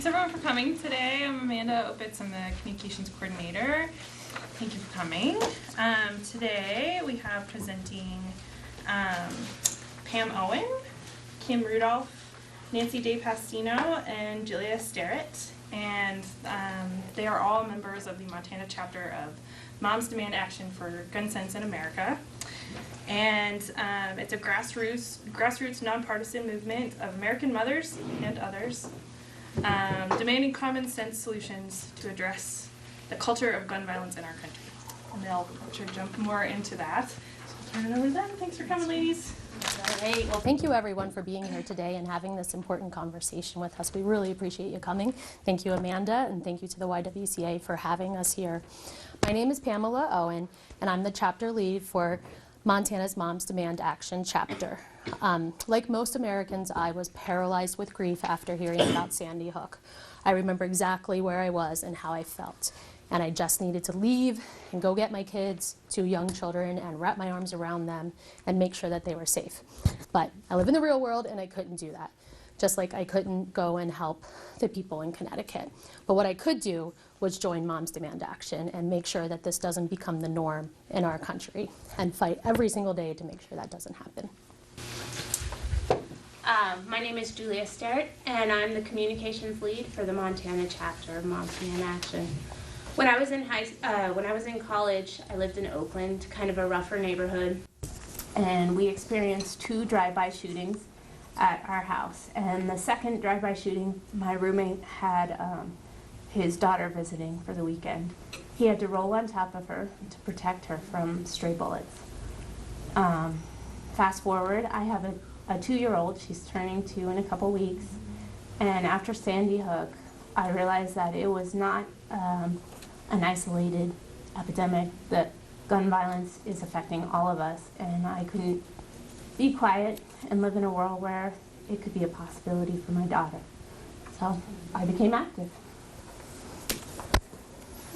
Thanks everyone for coming today. I'm Amanda Opitz, I'm the communications coordinator. Thank you for coming. Today we have presenting Pam Owen, Kim Rudolph, Nancy Pastino, and Julia Starrett. And they are all members of the Montana chapter of Moms Demand Action for Gun Sense in America. And it's a grassroots nonpartisan movement of American mothers and others demanding common sense solutions to address the culture of gun violence in our country. And they'll jump more into that. So I'll turn it over to them. Thanks for coming, ladies. All right. Well, thank you everyone for being here today and having this important conversation with us. We really appreciate you coming. Thank you, Amanda, and thank you to the YWCA for having us here. My name is Pamela Owen, and I'm the chapter lead for Montana's Moms Demand Action chapter. Like most Americans, I was paralyzed with grief after hearing about Sandy Hook. I remember exactly where I was and how I felt. And I just needed to leave and go get my kids, 2 young children, and wrap my arms around them and make sure that they were safe. But I live in the real world and I couldn't do that. Just like I couldn't go and help the people in Connecticut. But what I could do was join Moms Demand Action and make sure that this doesn't become the norm in our country and fight every single day to make sure that doesn't happen. My name is Julia Starrett, and I'm the communications lead for the Montana chapter of Moms Demand Action. When I was in college, I lived in Oakland, kind of a rougher neighborhood, and we experienced 2 drive-by shootings at our house. And the second drive-by shooting, my roommate had his daughter visiting for the weekend. He had to roll on top of her to protect her from stray bullets. Fast forward, I have a 2-year-old, she's turning 2 in a couple weeks, and after Sandy Hook, I realized that it was not an isolated epidemic, that gun violence is affecting all of us, and I couldn't be quiet and live in a world where it could be a possibility for my daughter. So I became active.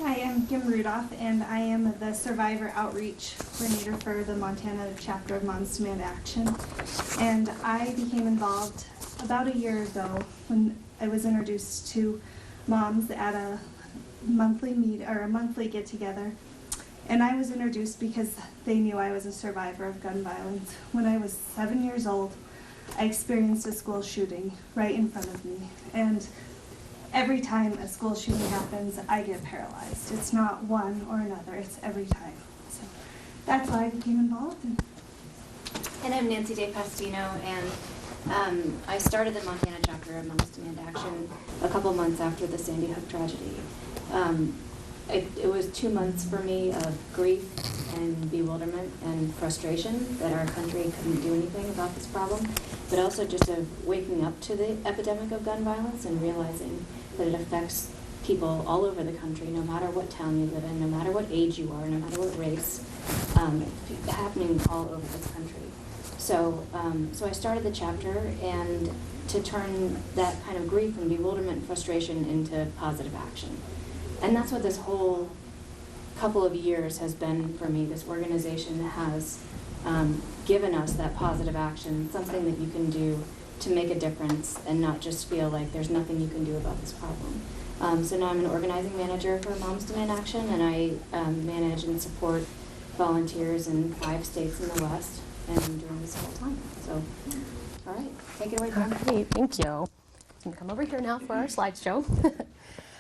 Hi, I'm Kim Rudolph, and I am the Survivor Outreach Coordinator for the Montana chapter of Moms Demand Action. And I became involved about a year ago when I was introduced to moms at a monthly get-together. And I was introduced because they knew I was a survivor of gun violence. When I was 7 years old, I experienced a school shooting right in front of me. And every time a school shooting happens, I get paralyzed. It's not one or another, it's every time. So that's why I became involved. And I'm Nancy Pastino, and I started the Montana chapter of Moms Demand Action a couple months after the Sandy Hook tragedy. It was 2 months for me of grief and bewilderment and frustration that our country couldn't do anything about this problem, but also just of waking up to the epidemic of gun violence and realizing that it affects people all over the country, no matter what town you live in, no matter what age you are, no matter what race, happening all over this country. So I started the chapter and to turn that kind of grief and bewilderment and frustration into positive action. And that's what this whole couple of years has been for me. This organization has given us that positive action, something that you can do to make a difference and not just feel like there's nothing you can do about this problem. So now I'm an organizing manager for Moms Demand Action, and I manage and support volunteers in 5 states in the West, and I'm doing this full time. So, all right, take it away, Pam. Great, thank you. I'm going to come over here now for our slideshow.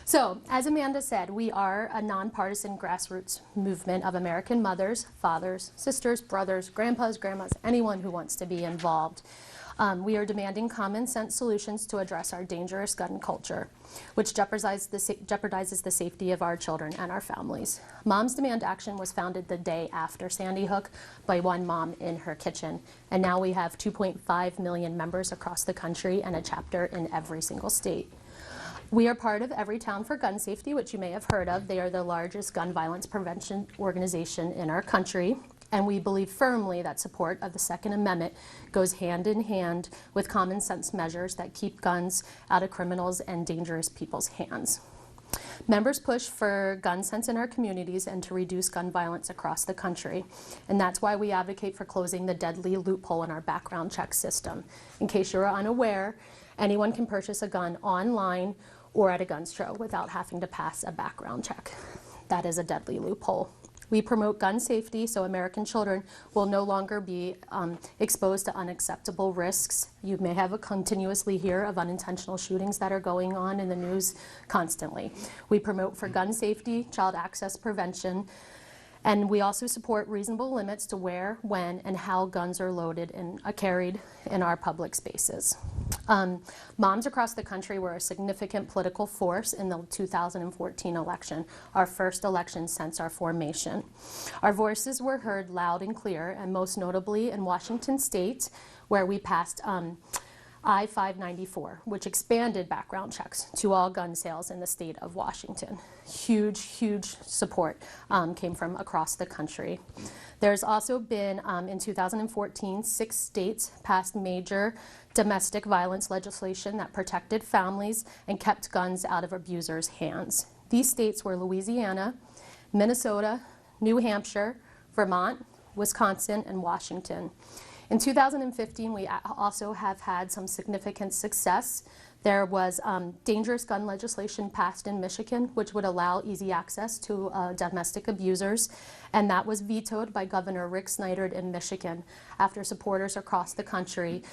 So, as Amanda said, we are a nonpartisan grassroots movement of American mothers, fathers, sisters, brothers, grandpas, grandmas, anyone who wants to be involved. We are demanding common sense solutions to address our dangerous gun culture, which jeopardizes the safety of our children and our families. Moms Demand Action was founded the day after Sandy Hook by one mom in her kitchen, and now we have 2.5 million members across the country and a chapter in every single state. We are part of Everytown for Gun Safety, which you may have heard of. They are the largest gun violence prevention organization in our country. And we believe firmly that support of the Second Amendment goes hand in hand with common sense measures that keep guns out of criminals and dangerous people's hands. Members push for gun sense in our communities and to reduce gun violence across the country. And that's why we advocate for closing the deadly loophole in our background check system. In case you're unaware, anyone can purchase a gun online or at a gun show without having to pass a background check. That is a deadly loophole. We promote gun safety so American children will no longer be exposed to unacceptable risks. You may have a continuously hear of unintentional shootings that are going on in the news constantly. We promote for gun safety, child access prevention, and we also support reasonable limits to where, when, and how guns are loaded and carried in our public spaces. Moms across the country were a significant political force in the 2014 election, our first election since our formation. Our voices were heard loud and clear, and most notably in Washington State, where we passed I-594, which expanded background checks to all gun sales in the state of Washington. Huge, huge support came from across the country. There's also been, in 2014, 6 states passed major domestic violence legislation that protected families and kept guns out of abusers' hands. These states were Louisiana, Minnesota, New Hampshire, Vermont, Wisconsin, and Washington. In 2015, we also have had some significant success. There was dangerous gun legislation passed in Michigan, which would allow easy access to domestic abusers, and that was vetoed by Governor Rick Snyder in Michigan after supporters across the country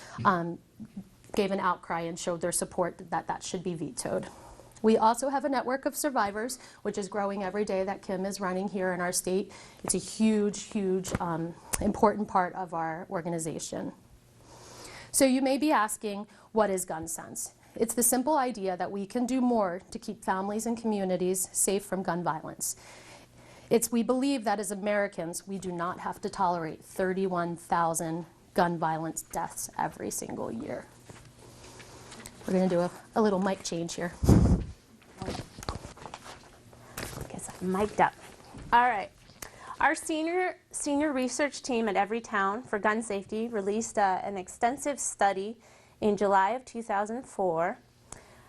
gave an outcry and showed their support that that should be vetoed. We also have a network of survivors, which is growing every day, that Kim is running here in our state. It's a huge, huge, important part of our organization. So you may be asking, what is gun sense? It's the simple idea that we can do more to keep families and communities safe from gun violence. We believe that as Americans, we do not have to tolerate 31,000 gun violence deaths every single year. We're going to do a little mic change here. Guess I'm mic'd up. All right. Our senior research team at Everytown for gun safety released an extensive study in July of 2004.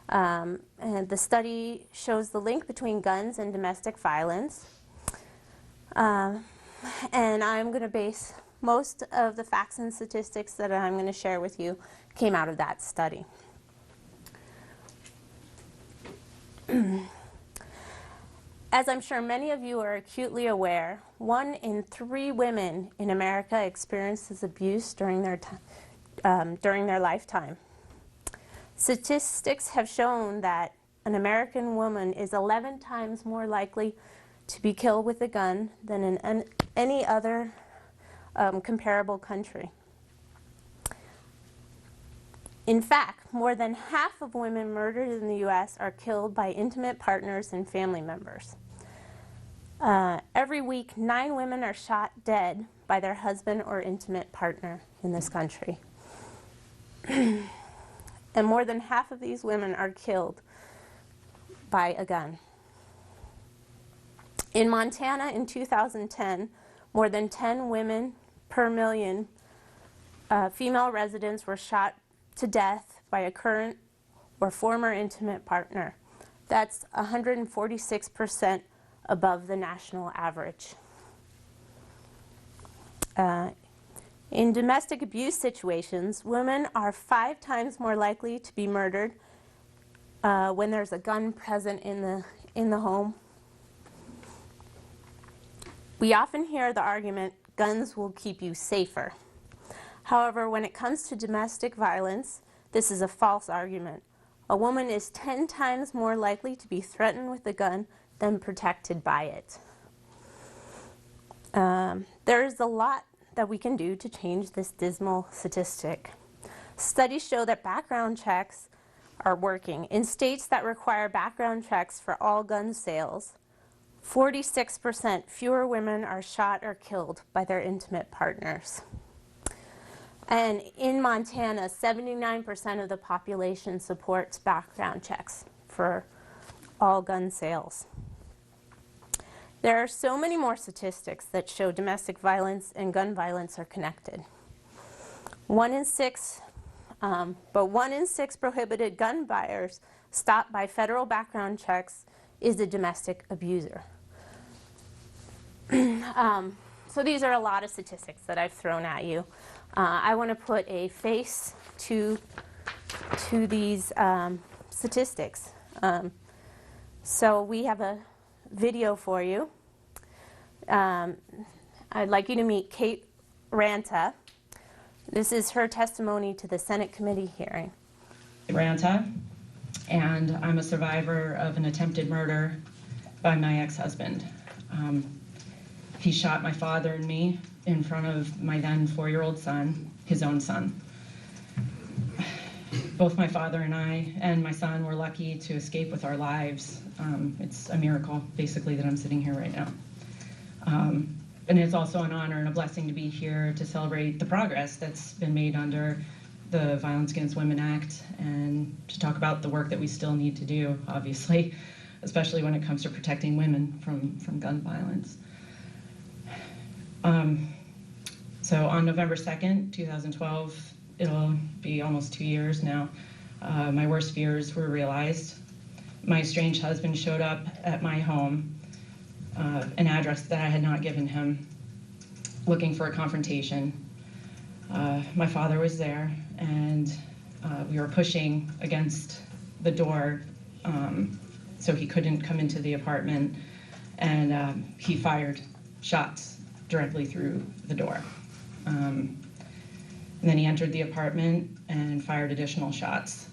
And the study shows the link between guns and domestic violence. And I'm going to base most of the facts and statistics that I'm going to share with you came out of that study. As I'm sure many of you are acutely aware, 1 in 3 women in America experiences abuse during their lifetime. Statistics have shown that an American woman is 11 times more likely to be killed with a gun than in any other comparable country. In fact, more than half of women murdered in the U.S. are killed by intimate partners and family members. Every week, 9 women are shot dead by their husband or intimate partner in this country. And more than half of these women are killed by a gun. In Montana in 2010, more than 10 women per million female residents were shot to death by a current or former intimate partner. That's 146% above the national average. In domestic abuse situations, women are 5 times more likely to be murdered when there's a gun present in the home. We often hear the argument, guns will keep you safer. However, when it comes to domestic violence, this is a false argument. A woman is 10 times more likely to be threatened with a gun than protected by it. There is a lot that we can do to change this dismal statistic. Studies show that background checks are working. In states that require background checks for all gun sales, 46% fewer women are shot or killed by their intimate partners. And in Montana, 79% of the population supports background checks for all gun sales. There are so many more statistics that show domestic violence and gun violence are connected. 1 in 6 prohibited gun buyers stopped by federal background checks is a domestic abuser. So these are a lot of statistics that I've thrown at you. I want to put a face to these statistics. So we have a video for you. I'd like you to meet Kate Ranta. This is her testimony to the Senate committee hearing. Ranta, and I'm a survivor of an attempted murder by my ex-husband. He shot my father and me in front of my then 4-year-old son, his own son. Both my father and I and my son were lucky to escape with our lives. It's a miracle, basically, that I'm sitting here right now. And it's also an honor and a blessing to be here to celebrate the progress that's been made under the Violence Against Women Act, and to talk about the work that we still need to do, obviously, especially when it comes to protecting women from gun violence. So on November 2nd, 2012, it'll be almost 2 years now, my worst fears were realized. My estranged husband showed up at my home, an address that I had not given him, looking for a confrontation. My father was there, and we were pushing against the door so he couldn't come into the apartment, and he fired shots directly through the door. And then he entered the apartment and fired additional shots.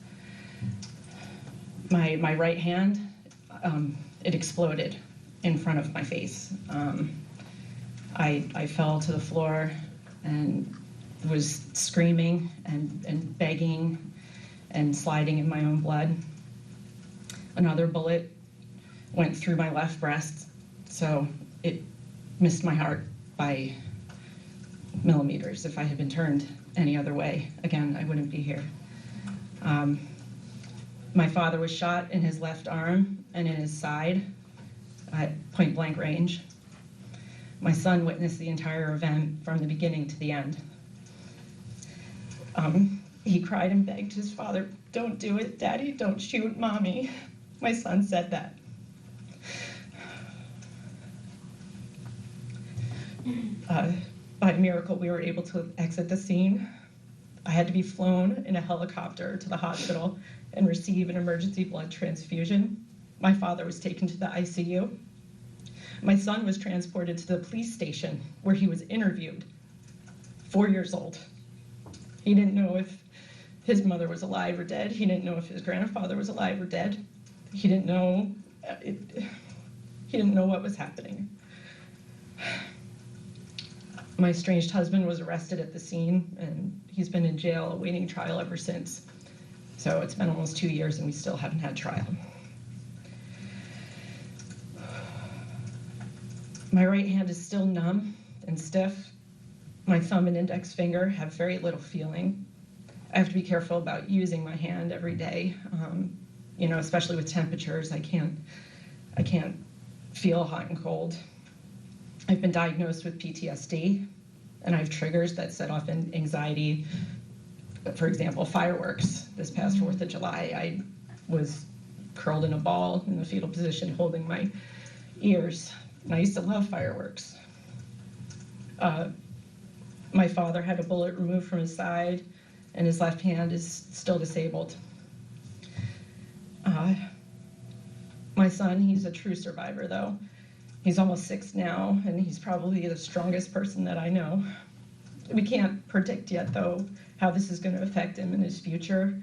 My right hand, it exploded in front of my face. I fell to the floor and was screaming and begging and sliding in my own blood. Another bullet went through my left breast, so it missed my heart by millimeters. If I had been turned any other way, again, I wouldn't be here. My father was shot in his left arm and in his side at point blank range. My son witnessed the entire event from the beginning to the end. He cried and begged his father, "Don't do it, Daddy, don't shoot Mommy." My son said that. By miracle, we were able to exit the scene. I had to be flown in a helicopter to the hospital and receive an emergency blood transfusion. My father was taken to the ICU. My son was transported to the police station where he was interviewed, 4 years old. He didn't know if his mother was alive or dead. He didn't know if his grandfather was alive or dead. He didn't know, he didn't know what was happening. My estranged husband was arrested at the scene, and he's been in jail awaiting trial ever since. So it's been almost 2 years and we still haven't had trial. My right hand is still numb and stiff. My thumb and index finger have very little feeling. I have to be careful about using my hand every day, you know, especially with temperatures. I can't feel hot and cold. I've been diagnosed with PTSD, and I have triggers that set off anxiety. For example, fireworks. This past 4th of July, I was curled in a ball in the fetal position holding my ears. And I used to love fireworks. My father had a bullet removed from his side, and his left hand is still disabled. My son, he's a true survivor, though. He's almost 6 now, and he's probably the strongest person that I know. We can't predict yet, though, how this is going to affect him in his future.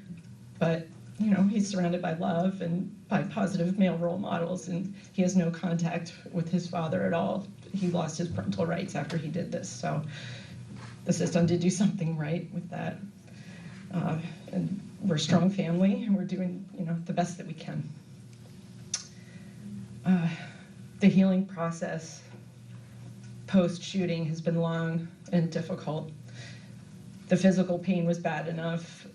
But, you know, he's surrounded by love and by positive male role models, and he has no contact with his father at all. He lost his parental rights after he did this, so the system did do something right with that. And we're a strong family, and we're doing, you know, the best that we can. The healing process post-shooting has been long and difficult. The physical pain was bad enough,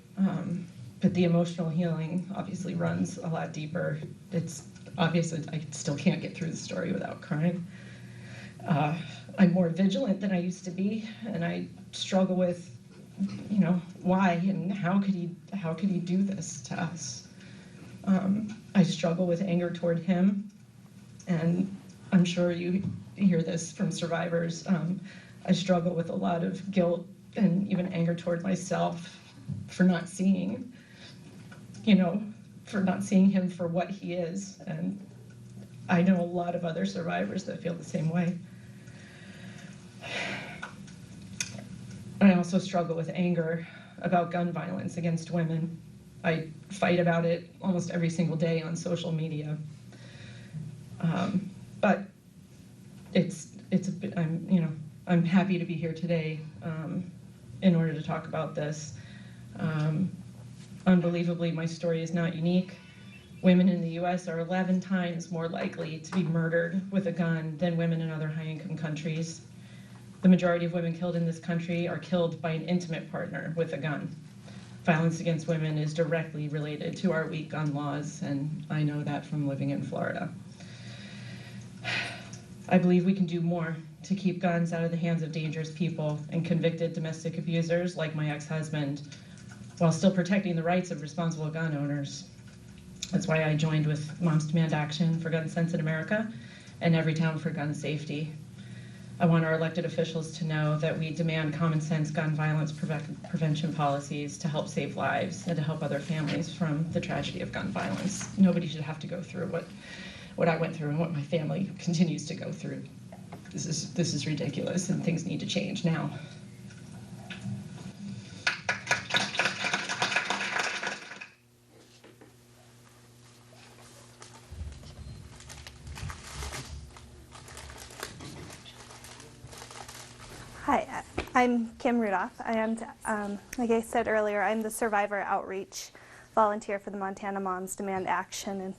but the emotional healing obviously runs a lot deeper. It's obvious I still can't get through the story without crying. I'm more vigilant than I used to be, and I struggle with, you know, why and how could he do this to us? I struggle with anger toward him, and I'm sure you hear this from survivors. I struggle with a lot of guilt and even anger toward myself for not seeing, you know, for not seeing him for what he is, and I know a lot of other survivors that feel the same way. I also struggle with anger about gun violence against women. I fight about it almost every single day on social media. But I'm happy to be here today in order to talk about this. Unbelievably, my story is not unique. Women in the US are 11 times more likely to be murdered with a gun than women in other high-income countries. The majority of women killed in this country are killed by an intimate partner with a gun. Violence against women is directly related to our weak gun laws, and I know that from living in Florida. I believe we can do more to keep guns out of the hands of dangerous people and convicted domestic abusers like my ex-husband, while still protecting the rights of responsible gun owners. That's why I joined with Moms Demand Action for Gun Sense in America and Everytown for Gun Safety. I want our elected officials to know that we demand common sense gun violence prevention policies to help save lives and to help other families from the tragedy of gun violence. Nobody should have to go through what I went through and what my family continues to go through. This is ridiculous, and things need to change now. Hi, I'm Kim Rudolph. I am, like I said earlier, I'm the survivor outreach volunteer for the Montana Moms Demand Action.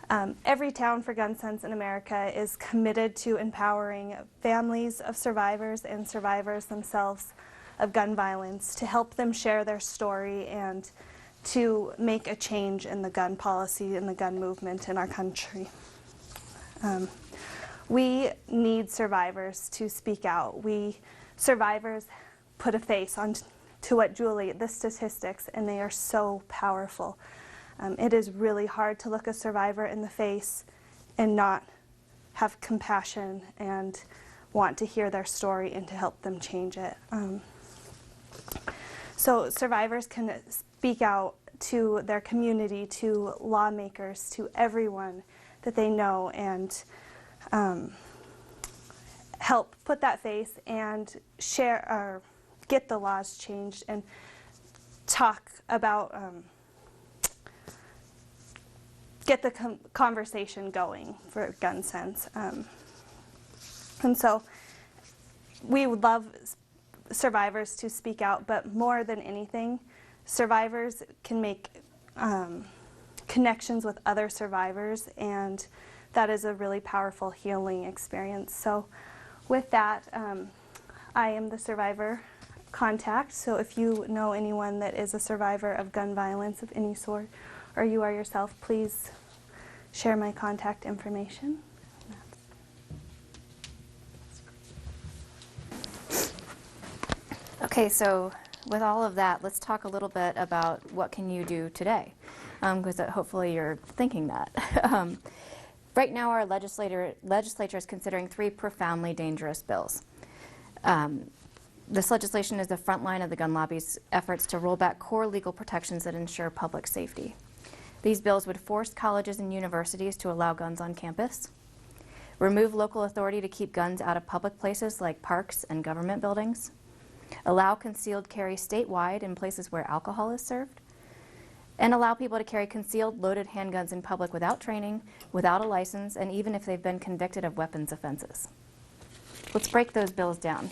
And Everytown for Gun Sense in America is committed to empowering families of survivors and survivors themselves of gun violence to help them share their story and to make a change in the gun policy and the gun movement in our country. We need survivors to speak out. Survivors put a face on to what Julie, the statistics, and they are so powerful. It is really hard to look a survivor in the face and not have compassion and want to hear their story and to help them change it. So survivors can speak out to their community, to lawmakers, to everyone that they know, and help put that face and share or get the laws changed and talk about get the conversation going for gun sense. And so we would love survivors to speak out, but more than anything, survivors can make connections with other survivors, and that is a really powerful healing experience. So with that, I am the survivor contact, so if you know anyone that is a survivor of gun violence of any sort, or you are yourself, please share my contact information. Okay, so with all of that, let's talk a little bit about what can you do today, because hopefully you're thinking that. Right now our legislature is considering 3 profoundly dangerous bills. This legislation is the front line of the gun lobby's efforts to roll back core legal protections that ensure public safety. These bills would force colleges and universities to allow guns on campus, remove local authority to keep guns out of public places like parks and government buildings, allow concealed carry statewide in places where alcohol is served, and allow people to carry concealed loaded handguns in public without training, without a license, and even if they've been convicted of weapons offenses. Let's break those bills down.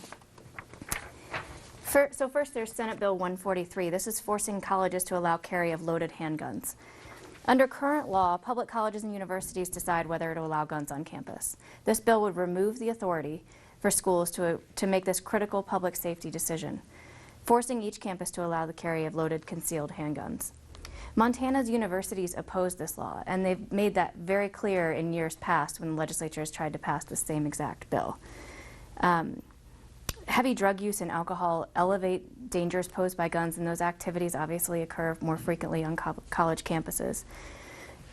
So first there's Senate Bill 143. This is forcing colleges to allow carry of loaded handguns. Under current law, public colleges and universities decide whether to allow guns on campus. This bill would remove the authority for schools to make this critical public safety decision, forcing each campus to allow the carry of loaded concealed handguns. Montana's universities oppose this law, and they've made that very clear in years past when the legislature has tried to pass the same exact bill. Heavy drug use and alcohol elevate dangers posed by guns, and those activities obviously occur more frequently on college campuses.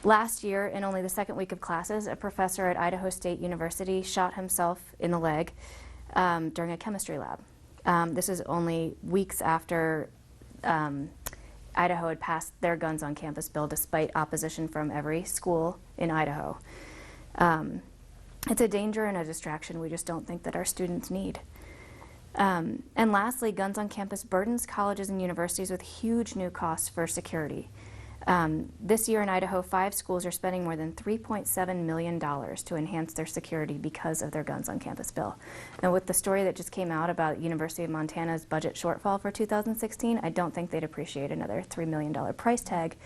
Last year, in only the second week of classes, a professor at Idaho State University shot himself in the leg during a chemistry lab. This is only weeks after Idaho had passed their guns on campus bill despite opposition from every school in Idaho. It's a danger and a distraction we just don't think that our students need. And lastly, guns on campus burdens colleges and universities with huge new costs for security. This year in Idaho, 5 schools are spending more than $3.7 million to enhance their security because of their guns on campus bill. And with the story that just came out about University of Montana's budget shortfall for 2016, I don't think they'd appreciate another $3 million price tag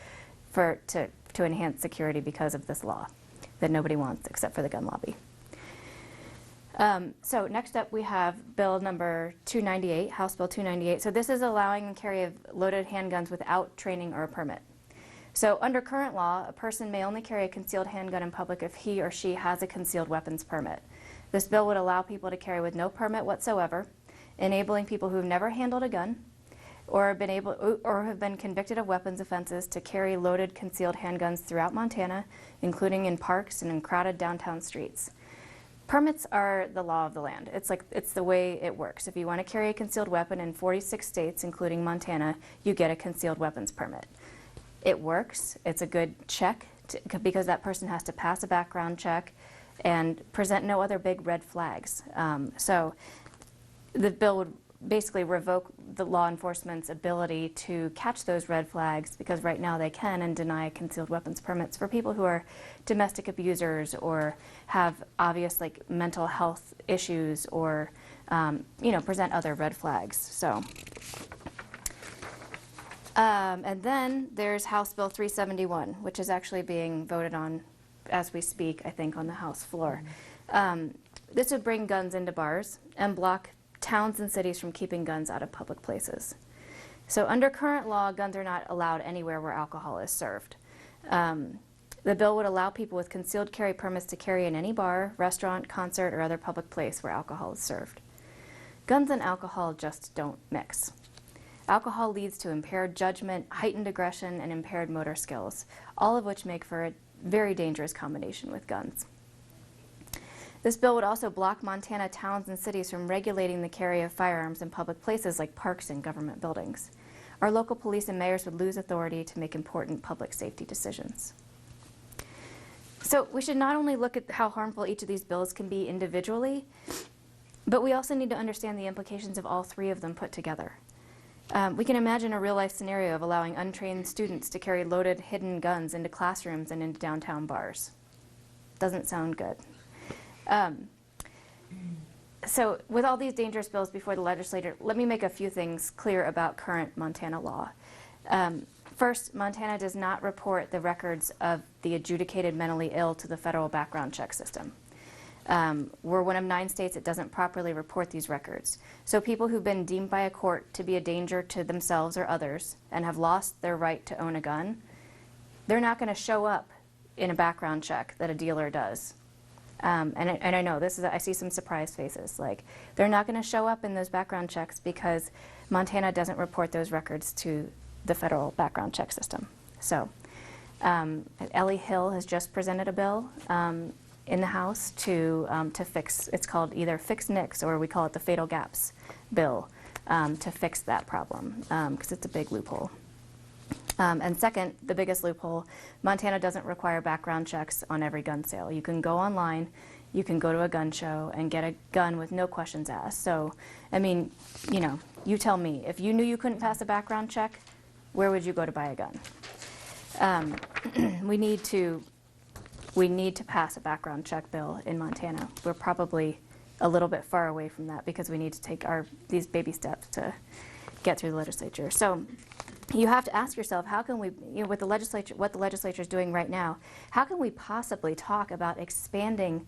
to enhance security because of this law that nobody wants except for the gun lobby. So next up we have Bill number 298, House Bill 298. So this is allowing the carry of loaded handguns without training or a permit. So under current law, a person may only carry a concealed handgun in public if he or she has a concealed weapons permit. This bill would allow people to carry with no permit whatsoever, enabling people who have never handled a gun or have been convicted of weapons offenses to carry loaded concealed handguns throughout Montana, including in parks and in crowded downtown streets. Permits are the law of the land. It's the way it works. If you want to carry a concealed weapon in 46 states, including Montana, you get a concealed weapons permit. It works. It's a good check because that person has to pass a background check and present no other big red flags. So the bill would basically revoke the law enforcement's ability to catch those red flags, because right now they can, and deny concealed weapons permits for people who are domestic abusers or have obvious mental health issues or present other red flags. So. And then there's House Bill 371, which is actually being voted on as we speak, I think, on the House floor. This would bring guns into bars and block towns and cities from keeping guns out of public places. So under current law, guns are not allowed anywhere where alcohol is served. The bill would allow people with concealed carry permits to carry in any bar, restaurant, concert, or other public place where alcohol is served. Guns and alcohol just don't mix. Alcohol leads to impaired judgment, heightened aggression, and impaired motor skills, all of which make for a very dangerous combination with guns. This bill would also block Montana towns and cities from regulating the carry of firearms in public places like parks and government buildings. Our local police and mayors would lose authority to make important public safety decisions. So we should not only look at how harmful each of these bills can be individually, but we also need to understand the implications of all 3 of them put together. We can imagine a real-life scenario of allowing untrained students to carry loaded, hidden guns into classrooms and into downtown bars. Doesn't sound good. So with all these dangerous bills before the legislature, let me make a few things clear about current Montana law. First, Montana does not report the records of the adjudicated mentally ill to the federal background check system. We're one of 9 states that doesn't properly report these records. So people who've been deemed by a court to be a danger to themselves or others and have lost their right to own a gun, they're not going to show up in a background check that a dealer does. And I know I see some surprised faces. They're not going to show up in those background checks because Montana doesn't report those records to the federal background check system. So Ellie Hill has just presented a bill in the House to fix, it's called either Fix NICS or we call it the Fatal Gaps bill, to fix that problem because it's a big loophole. And second, the biggest loophole, Montana doesn't require background checks on every gun sale. You can go online, you can go to a gun show and get a gun with no questions asked. So, I mean, you tell me, if you knew you couldn't pass a background check, where would you go to buy a gun? We need to pass a background check bill in Montana. We're probably a little bit far away from that because we need to take these baby steps to get through the legislature. So you have to ask yourself, how can we, with the legislature, what the legislature is doing right now, how can we possibly talk about expanding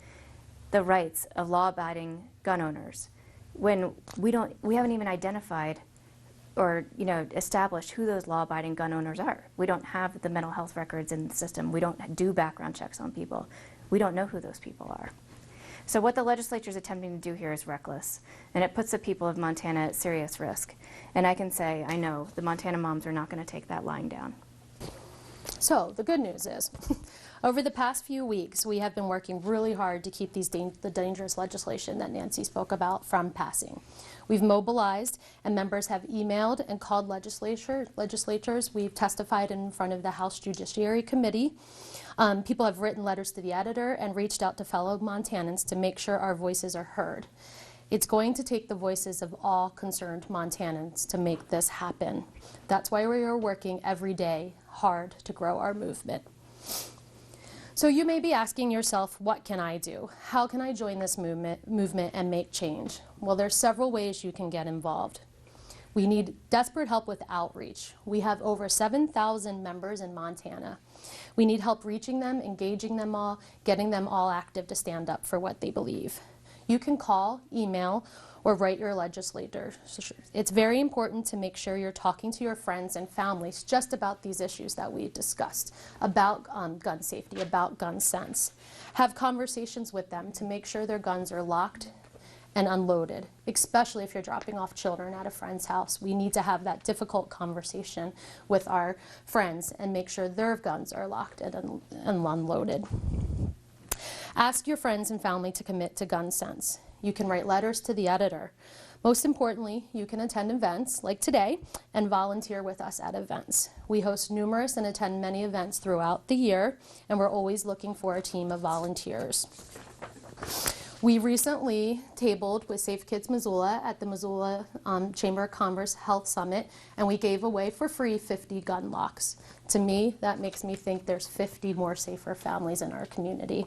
the rights of law-abiding gun owners when we haven't even identified or established who those law-abiding gun owners are. We don't have the mental health records in the system. We don't do background checks on people. We don't know who those people are. So what the legislature is attempting to do here is reckless, and it puts the people of Montana at serious risk. And I can say, I know, the Montana moms are not going to take that lying down. So the good news is Over the past few weeks, we have been working really hard to keep the dangerous legislation that Nancy spoke about from passing. We've mobilized, and members have emailed and called legislators. We've testified in front of the House Judiciary Committee. People have written letters to the editor and reached out to fellow Montanans to make sure our voices are heard. It's going to take the voices of all concerned Montanans to make this happen. That's why we are working every day hard to grow our movement. So you may be asking yourself, what can I do? How can I join this movement and make change? Well, there's several ways you can get involved. We need desperate help with outreach. We have over 7,000 members in Montana. We need help reaching them, engaging them all, getting them all active to stand up for what they believe. You can call, email, or write your legislator. It's very important to make sure you're talking to your friends and families just about these issues that we discussed, about gun safety, about gun sense. Have conversations with them to make sure their guns are locked and unloaded, especially if you're dropping off children at a friend's house. We need to have that difficult conversation with our friends and make sure their guns are locked and unloaded. Ask your friends and family to commit to gun sense. You can write letters to the editor. Most importantly, you can attend events like today and volunteer with us at events. We host numerous and attend many events throughout the year, and we're always looking for a team of volunteers. We recently tabled with Safe Kids Missoula at the Missoula Chamber of Commerce Health Summit, and we gave away for free 50 gun locks. To me, that makes me think there's 50 more safer families in our community.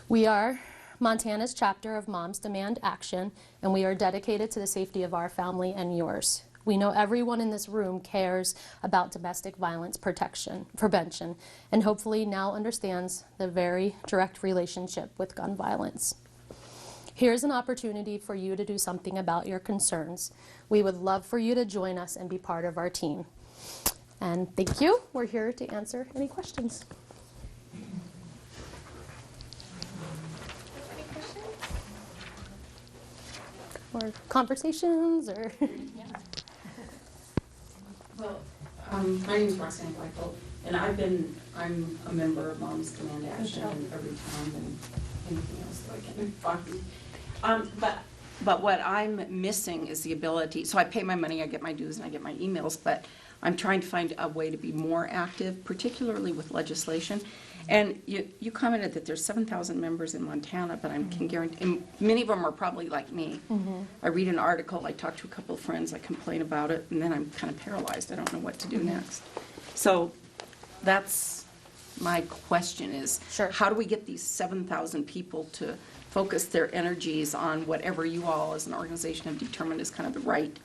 We are Montana's chapter of Moms Demand Action, and we are dedicated to the safety of our family and yours. We know everyone in this room cares about domestic violence prevention, and hopefully now understands the very direct relationship with gun violence. Here's an opportunity for you to do something about your concerns. We would love for you to join us and be part of our team. And thank you. We're here to answer any questions. Or conversations, or Well, my name is Roxanne Blackville, and I'm a member of Moms Demand Action and Every Time and anything else that I can find. But what I'm missing is the ability, so I pay my money, I get my dues, and I get my emails, but I'm trying to find a way to be more active, particularly with legislation. And you commented that there's 7,000 members in Montana, but I can guarantee, and many of them are probably like me. Mm-hmm. I read an article, I talk to a couple of friends, I complain about it, and then I'm kind of paralyzed. I don't know what to do next. So that's my question is, Sure. How do we get these 7,000 people to focus their energies on whatever you all as an organization have determined is kind of the right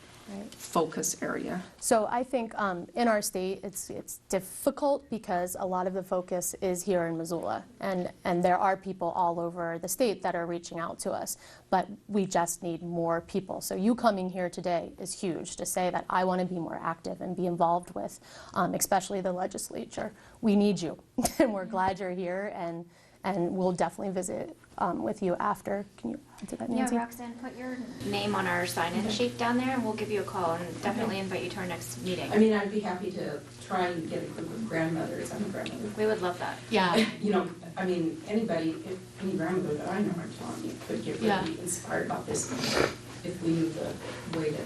focus area? So I think in our state it's difficult because a lot of the focus is here in Missoula, and there are people all over the state that are reaching out to us, but we just need more people. So you coming here today is huge to say that I want to be more active and be involved with, especially the legislature. We need you, and we're glad you're here, and we'll definitely visit with you after. Can you do that, Nancy? Yeah, Roxanne, put your name on our sign-in sheet down there, and we'll give you a call and definitely invite you to our next meeting. I mean, I'd be happy to try and get a group of grandmothers. I'm a grandmother. We would love that. Yeah. You know, I mean, anybody, any grandmother that I know, I'm telling you, could get really inspired about this if we knew the way to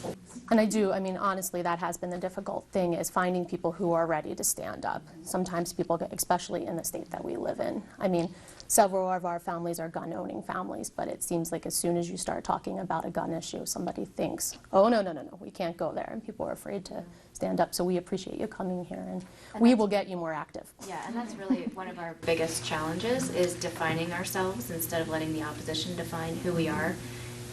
focus. And I mean, honestly, that has been the difficult thing, is finding people who are ready to stand up. Sometimes people, especially in the state that we live in. I mean, several of our families are gun-owning families, but it seems like as soon as you start talking about a gun issue, somebody thinks, oh, no, we can't go there, and people are afraid to stand up. So we appreciate you coming here, and we will get you more active. Yeah, and that's really one of our biggest challenges, is defining ourselves instead of letting the opposition define who we are.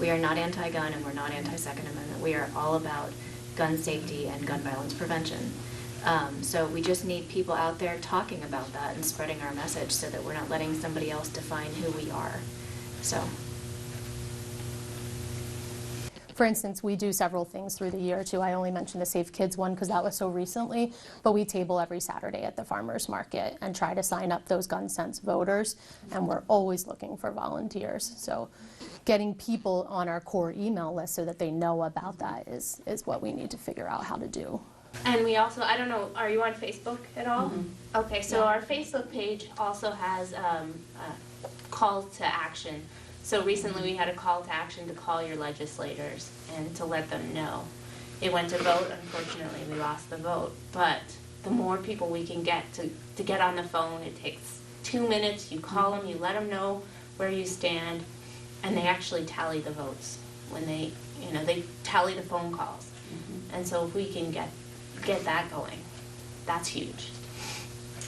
We are not anti-gun, and we're not anti-Second Amendment. We are all about gun safety and gun violence prevention. So we just need people out there talking about that and spreading our message so that we're not letting somebody else define who we are. So. For instance, we do several things through the year too. I only mentioned the Safe Kids one because that was so recently, but we table every Saturday at the farmers market and try to sign up those gun sense voters, and we're always looking for volunteers. So getting people on our core email list so that they know about that is what we need to figure out how to do. And we also, I don't know, are you on Facebook at all? Mhm. Okay, so our Facebook page also has calls to action. So recently we had a call to action to call your legislators and to let them know. It went to vote, unfortunately we lost the vote, but the more people we can get to get on the phone, it takes 2 minutes, you call them, you let them know where you stand, and they actually tally the votes when they tally the phone calls. And so if we can get that going, that's huge.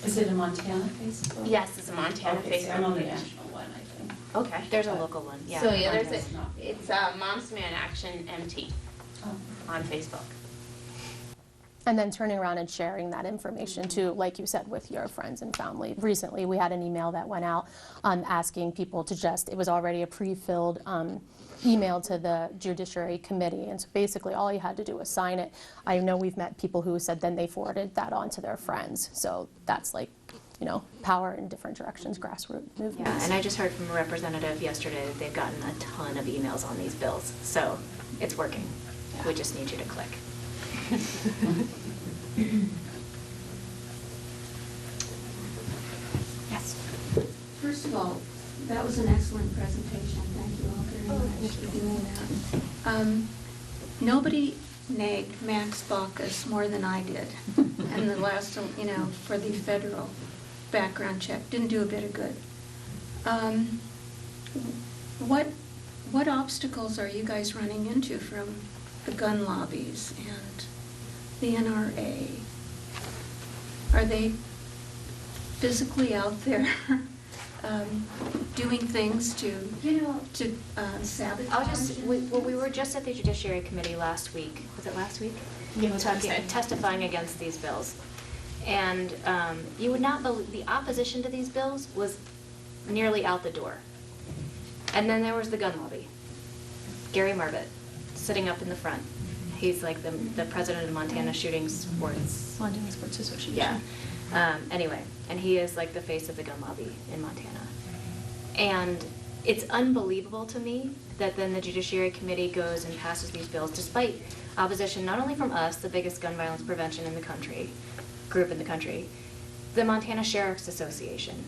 Is it a Montana Facebook? Yes, it's a Montana Okay, so Facebook I'm on the page. national one, I think. Okay. There's a local one, yeah. So yeah, there's Montana's not. it's Moms Demand Action MT Oh. on Facebook. And then turning around and sharing that information too, like you said, with your friends and family. Recently, we had an email that went out asking people to it was already a pre-filled email to the Judiciary Committee. And so basically, all you had to do was sign it. I know we've met people who said then they forwarded that on to their friends. So that's like, power in different directions, grassroots movements. Yeah, and I just heard from a representative yesterday that they've gotten a ton of emails on these bills. So it's working. We just need you to click. Yes. First of all, that was an excellent presentation. Thank you all very much for doing that. Nobody nagged Max Baucus more than I did. And the last, for the federal background check, didn't do a bit of good. What obstacles are you guys running into from the gun lobbies and the NRA? Are they physically out there doing things to sabotage? We were just at the Judiciary Committee last week. Was it last week? Yeah, Tuesday. Testifying against these bills. And you would not believe, the opposition to these bills was nearly out the door. And then there was the gun lobby. Gary Marbett, sitting up in the front. He's like the president of the Montana Shooting Sports. Montana Sports Association. Yeah. Anyway, and he is like the face of the gun lobby in Montana. And it's unbelievable to me that then the Judiciary Committee goes and passes these bills despite opposition not only from us, the biggest gun violence prevention in the country, group in the country, the Montana Sheriff's Association,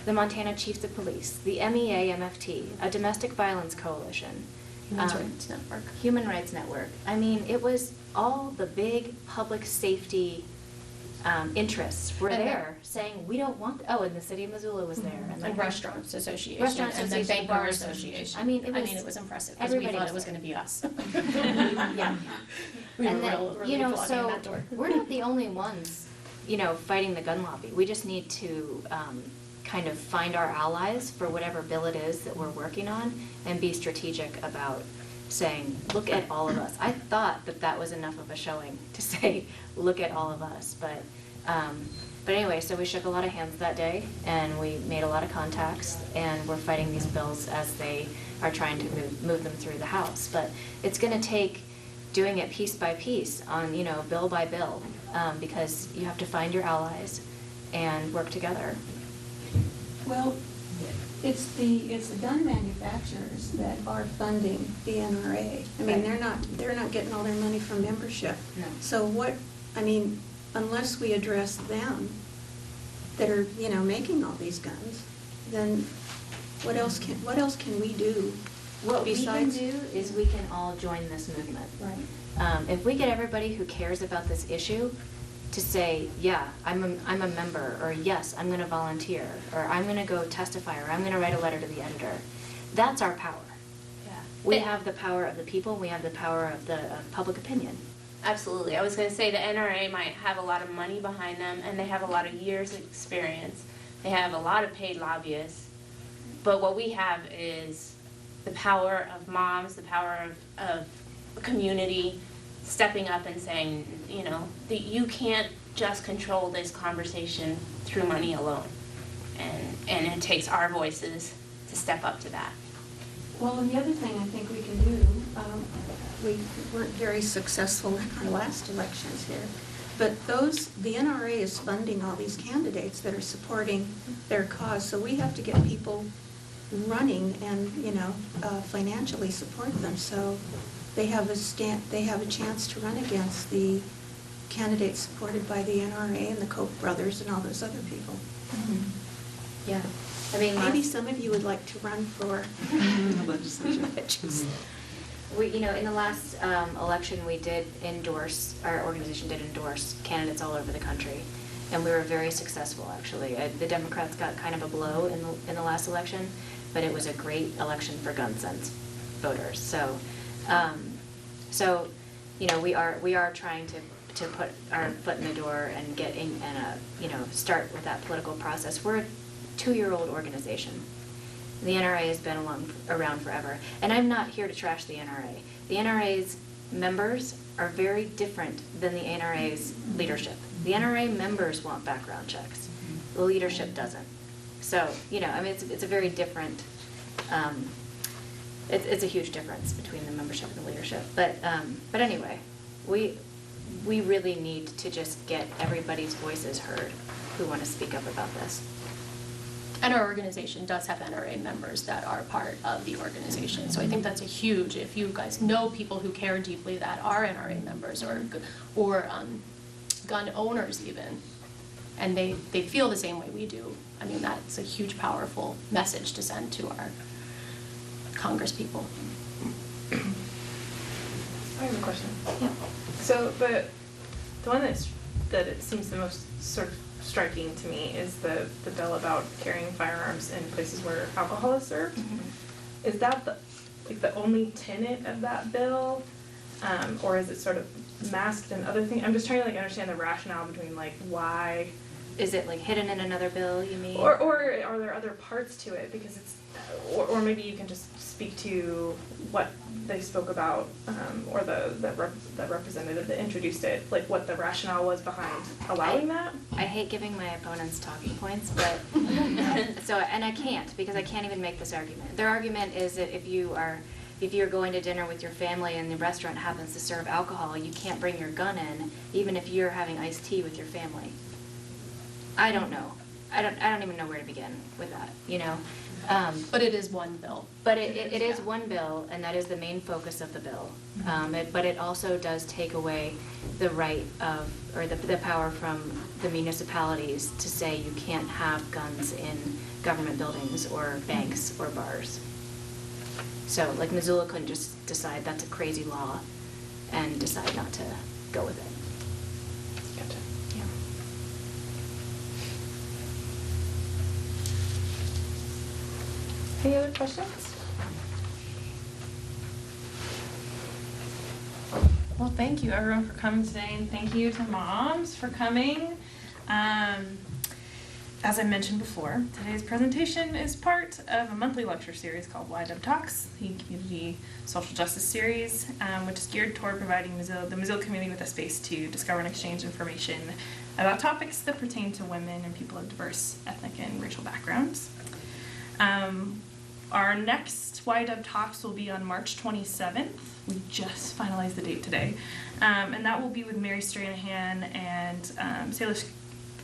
the Montana Chiefs of Police, the MEA-MFT, a domestic violence coalition, Human Rights Network. Human Rights Network. I mean, it was all the big public safety interests were And there saying, we don't want, and the city of Missoula was there. And Restaurants Association. Restaurant And the Association, Bank Bar bars. Association. I mean, it was impressive because we everybody thought was it was there. going to be us. Yeah. We And were then, really flogging on that door. we're not the only ones, fighting the gun lobby. We just need to kind of find our allies for whatever bill it is that we're working on and be strategic about saying, look at all of us. I thought that was enough of a showing to say, look at all of us. But anyway, so we shook a lot of hands that day, and we made a lot of contacts, and we're fighting these bills as they are trying to move them through the House. But it's going to take doing it piece by piece on, bill by bill, because you have to find your allies and work together. Well, it's the gun manufacturers that are funding the NRA. I mean, they're not getting all their money from membership. No. So unless we address them that are, making all these guns, then what else can we do? What besides? we can do is we can all join this movement. Right. If we get everybody who cares about this issue to say, yeah, I'm a member, or yes, I'm going to volunteer, or I'm going to go testify, or I'm going to write a letter to the editor, that's our power. Yeah. We have the power of the people, we have the power of public opinion. Absolutely. I was going to say the NRA might have a lot of money behind them, and they have a lot of years of experience. They have a lot of paid lobbyists. But what we have is the power of moms, the power of the community stepping up and saying, that you can't just control this conversation through money alone. And it takes our voices to step up to that. Well, and the other thing I think we can do, we weren't very successful in our last elections here, but the NRA is funding all these candidates that are supporting their cause, so we have to get people running and, financially support them, so they have a chance to run against the candidates supported by the NRA and the Koch brothers and all those other people. Yeah. I mean, Maybe some of you would like to run for legislature. in the last election, our organization did endorse candidates all over the country, and we were very successful, actually. The Democrats got kind of a blow in the last election, but it was a great election for gun sense voters. So, we are trying to put our foot in the door and get in and start with that political process. We're a 2-year-old organization. The NRA has been around forever. And I'm not here to trash the NRA. The NRA's members are very different than the NRA's leadership. The NRA members want background checks. The leadership doesn't. So, it's a very different, it's a huge difference between the membership and the leadership. But anyway, we really need to just get everybody's voices heard who want to speak up about this. And our organization does have NRA members that are part of the organization. So I think that's a huge, if you guys know people who care deeply that are NRA members or gun owners even, and they feel the same way we do, I mean, that's a huge, powerful message to send to our Congress people. I have a question. Yeah. So the one that it seems the most sort of striking to me is the bill about carrying firearms in places where alcohol is served. Mm-hmm. Is that the only tenet of that bill, or is it sort of masked in other things? I'm just trying to understand the rationale between why. Is it hidden in another bill, you mean? Or are there other parts to it? Because it's, or maybe you can just speak to what they spoke about, or the representative that introduced it, what the rationale was behind allowing that. I hate giving my opponents talking points, but and I can't, because I can't even make this argument. Their argument is that if you're going to dinner with your family and the restaurant happens to serve alcohol, you can't bring your gun in, even if you're having iced tea with your family. I don't know. I don't even know where to begin with that, But it is one bill. But it is one bill, and that is the main focus of the bill. But it also does take away the right of, or the power from the municipalities to say you can't have guns in government buildings or banks or bars. So, Missoula couldn't just decide that's a crazy law and decide not to go with it. Gotcha. Yeah. Any other questions? Well, thank you everyone for coming today, and thank you to moms for coming. As I mentioned before, today's presentation is part of a monthly lecture series called YWCA Talks, the Community Social Justice Series, which is geared toward providing the Missoula community with a space to discover and exchange information about topics that pertain to women and people of diverse ethnic and racial backgrounds. Our next YW Talks will be on March 27th. We just finalized the date today. And that will be with Mary Stranahan and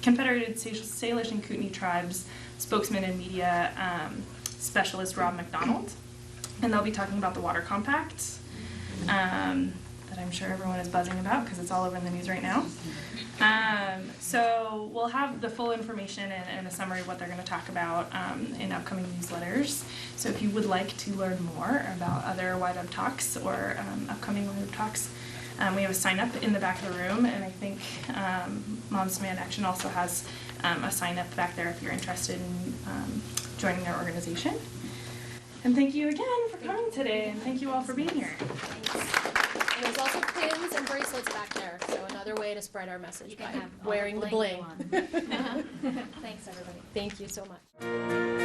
Confederated Salish and Kootenai Tribes spokesman and media specialist Rob McDonald. And they'll be talking about the Water Compact that I'm sure everyone is buzzing about because it's all over in the news right now. So we'll have the full information and a summary of what they're going to talk about in upcoming newsletters. So if you would like to learn more about other YW Talks or upcoming YW Talks, we have a sign up in the back of the room, and I think Moms Demand Action also has a sign up back there if you're interested in joining their organization. And thank you again for coming today, and thank you all for being here. And there's also pins and bracelets back there, so another way to spread our message by wearing the bling. Thanks, everybody. Thank you so much.